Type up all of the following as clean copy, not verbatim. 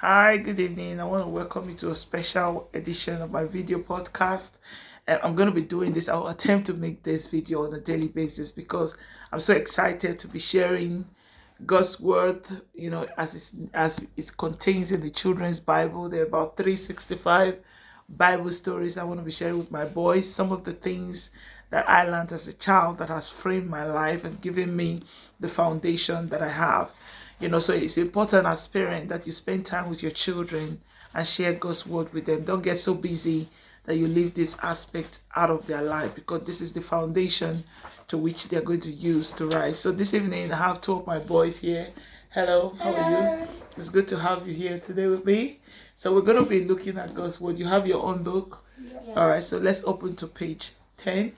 Hi, good evening. I want to welcome you to a special edition of my video podcast. I'm going to be doing this. I'll attempt to make this video on a daily basis because I'm so excited to be sharing God's word, as it contains in the children's Bible. There are about 365 Bible stories I want to be sharing with my boys. Some of the things that I learned as a child that has framed my life and given me the foundation that I have. So it's important as parents that you spend time with your children and share God's word with them. Don't get so busy that you leave this aspect out of their life, because this is the foundation to which they're going to use to rise. So this evening I have two of my boys here. Hello, how are you? It's good to have you here today with me. So we're going to be looking at God's word. You have your own book? Yeah. All right, so let's open to page 10.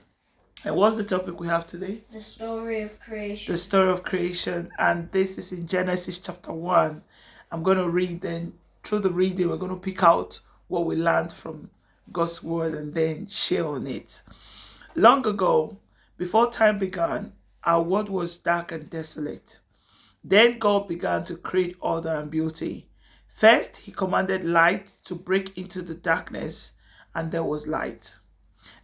And what's the topic we have today? The story of creation. The story of creation. And this is in Genesis chapter 1. I'm going to read, then through the reading, we're going to pick out what we learned from God's word and then share on it. Long ago, before time began, our world was dark and desolate. Then God began to create order and beauty. First, he commanded light to break into the darkness, and there was light.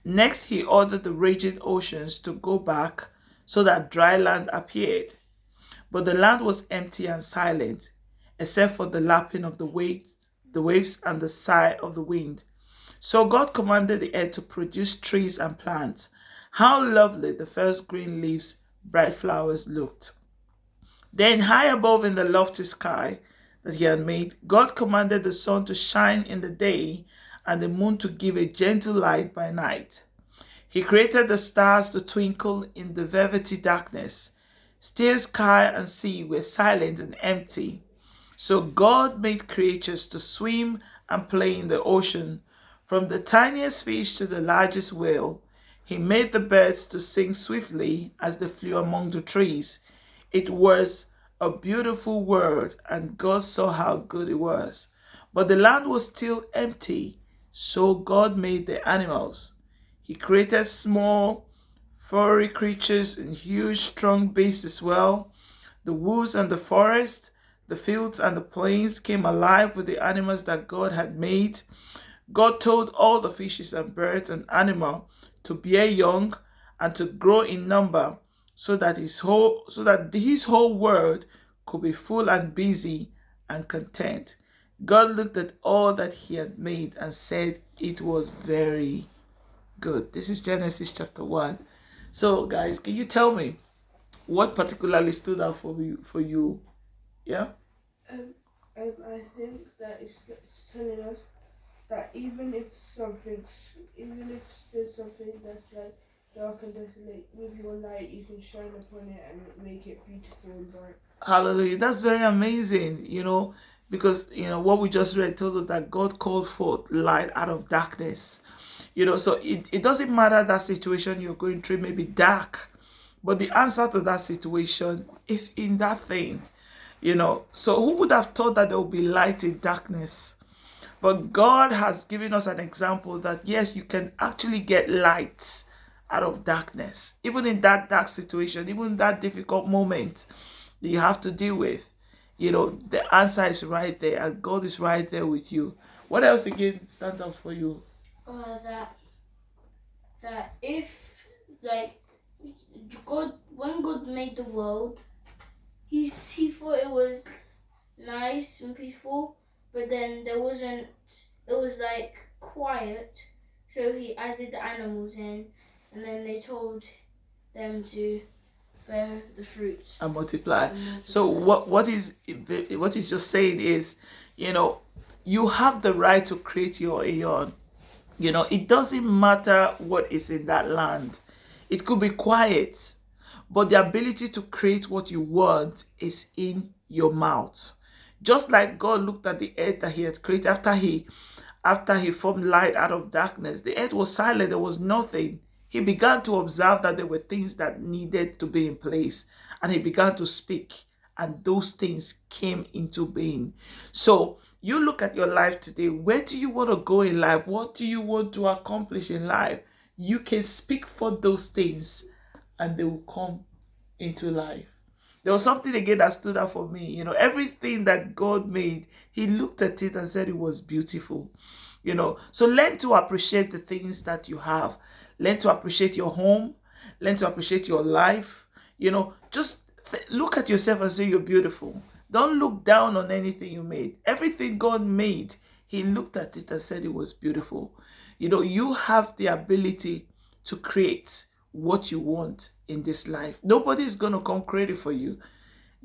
Next, he ordered the raging oceans to go back so that dry land appeared. But the land was empty and silent, except for the lapping of the waves and the sigh of the wind. So God commanded the earth to produce trees and plants. How lovely the first green leaves, bright flowers looked. Then high above in the lofty sky that he had made, God commanded the sun to shine in the day and the moon to give a gentle light by night. He created the stars to twinkle in the velvety darkness. Still sky and sea were silent and empty. So God made creatures to swim and play in the ocean, from the tiniest fish to the largest whale. He made the birds to sing swiftly as they flew among the trees. It was a beautiful world, and God saw how good it was. But the land was still empty, so God made the animals. He created small, furry creatures and huge, strong beasts as well. The woods and the forest, the fields and the plains came alive with the animals that God had made. God told all the fishes and birds and animals to bear young and to grow in number, so that his whole world could be full and busy and content. God looked at all that he had made and said it was very good. This is Genesis chapter 1. So guys, can you tell me what particularly stood out for you? Yeah? I think that it's telling us that even if there's something that's like dark and desolate, with your light you can shine upon it and make it beautiful and bright. Hallelujah. That's very amazing, because what we just read told us that God called forth light out of darkness. So it doesn't matter that situation you're going through may be dark, but the answer to that situation is in that thing. So who would have thought that there will be light in darkness? But God has given us an example that yes, you can actually get light out of darkness, even in that dark situation, even that difficult moment that you have to deal with. The answer is right there, and God is right there with you. What else again stands out for you? That if like when God made the world, he thought it was nice and peaceful, but then there wasn't. It was like quiet, so he added the animals in, and then they told them to bear the fruits And multiply. So what is just saying is, you have the right to create your aeon. It doesn't matter what is in that land. It could be quiet, but the ability to create what you want is in your mouth. Just like God looked at the earth that he had created after he formed light out of darkness, the earth was silent, there was nothing. He began to observe that there were things that needed to be in place, and he began to speak, and those things came into being. So you look at your life today. Where do you want to go in life? What do you want to accomplish in life? You can speak for those things and they will come into life. There was something again that stood out for me. Everything that God made, he looked at it and said it was beautiful. So learn to appreciate the things that you have. Learn to appreciate your home. Learn to appreciate your life. Just look at yourself and say you're beautiful. Don't look down on anything you made. Everything God made, he looked at it and said it was beautiful. You have the ability to create what you want in this life. Nobody is going to come create it for you.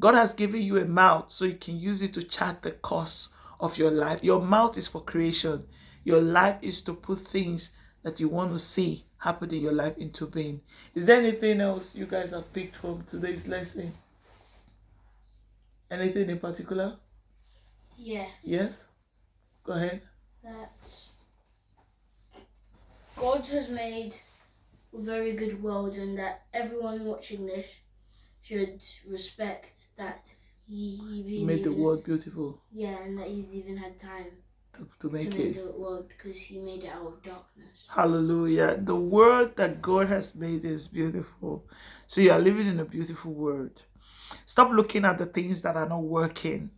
God has given you a mouth so you can use it to chart the course of your life. Your mouth is for creation. Your life is to put things that you want to see happen in your life into being. Is there anything else you guys have picked from today's lesson? Anything in particular? Yes. Yes? Go ahead. That God has made a very good world, and that everyone watching this should respect that he Made the world beautiful. Yeah, and that he's even had time to make make it. the world, because he made it out of darkness. Hallelujah. The world that God has made is beautiful. So you are living in a beautiful world. Stop looking at the things that are not working.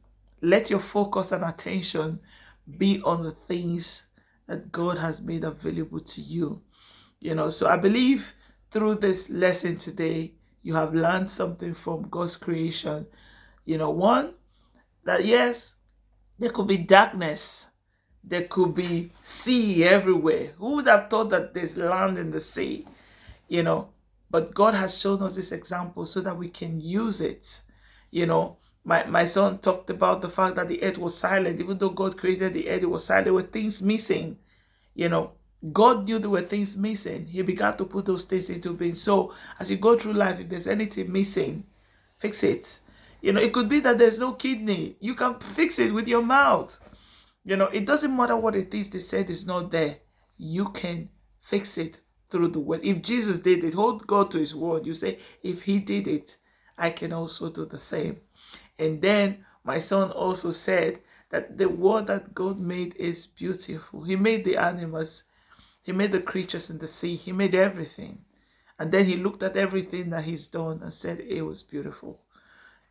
Let your focus and attention be on the things that God has made available to you. So I believe through this lesson today, you have learned something from God's creation. One, that yes, there could be darkness. There could be sea everywhere. Who would have thought that there's land in the sea? But God has shown us this example so that we can use it. My son talked about the fact that the earth was silent. Even though God created the earth, it was silent. There were things missing. God knew there were things missing. He began to put those things into being. So as you go through life, if there's anything missing, fix it. It could be that there's no kidney. You can fix it with your mouth. It doesn't matter what it is they said is not there. You can fix it through the word. If Jesus did it, hold God to his word. You say, if he did it, I can also do the same. And then my son also said that the world that God made is beautiful. He made the animals. He made the creatures in the sea. He made everything. And then he looked at everything that he's done and said it was beautiful.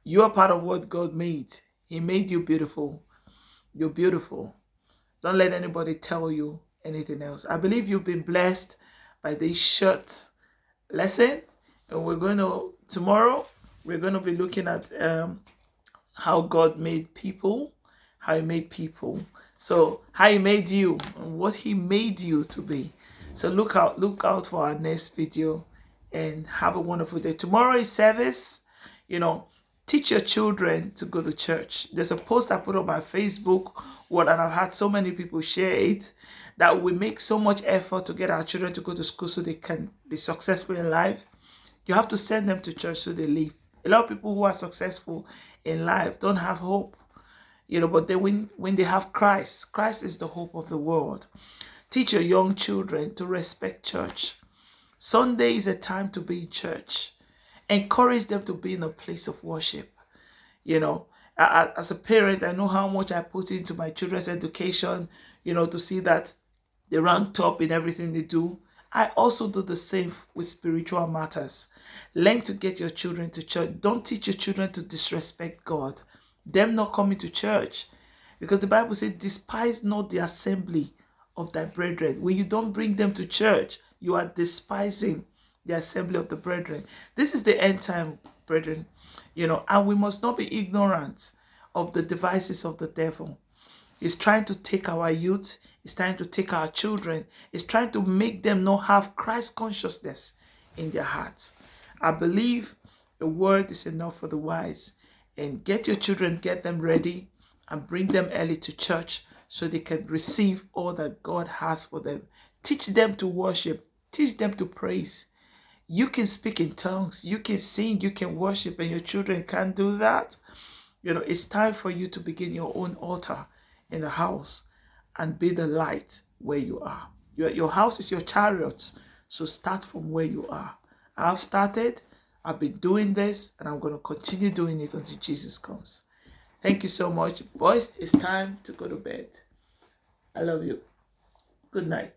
You are part of what God made. He made you beautiful. You're beautiful. Don't let anybody tell you anything else. I believe you've been blessed by this short lesson. And tomorrow, we're going to be looking at how God made people, how he made people. So how he made you and what he made you to be. So look out for our next video and have a wonderful day. Tomorrow is service. Teach your children to go to church. There's a post I put on my Facebook, and I've had so many people share it, that we make so much effort to get our children to go to school so they can be successful in life. You have to send them to church so they live. A lot of people who are successful in life don't have hope. But then when they have Christ, Christ is the hope of the world. Teach your young children to respect church. Sunday is a time to be in church. Encourage them to be in a place of worship. As a parent, I know how much I put into my children's education, to see that they rank top in everything they do. I also do the same with spiritual matters. Learn to get your children to church. Don't teach your children to disrespect God. Them not coming to church. Because the Bible says, despise not the assembly of thy brethren. When you don't bring them to church, you are despising the assembly of the brethren. This is the end time, brethren. And we must not be ignorant of the devices of the devil. He's trying to take our youth. He's trying to take our children. He's trying to make them not have Christ consciousness in their hearts. I believe the word is enough for the wise. And get your children, get them ready, and bring them early to church so they can receive all that God has for them. Teach them to worship. Teach them to praise. You can speak in tongues. You can sing. You can worship, and your children can't do that. It's time for you to begin your own altar in the house and be the light where you are. Your house is your chariot. So start from where you are. I've started. I've been doing this, and I'm going to continue doing it until Jesus comes. Thank you so much. Boys, it's time to go to bed. I love you. Good night.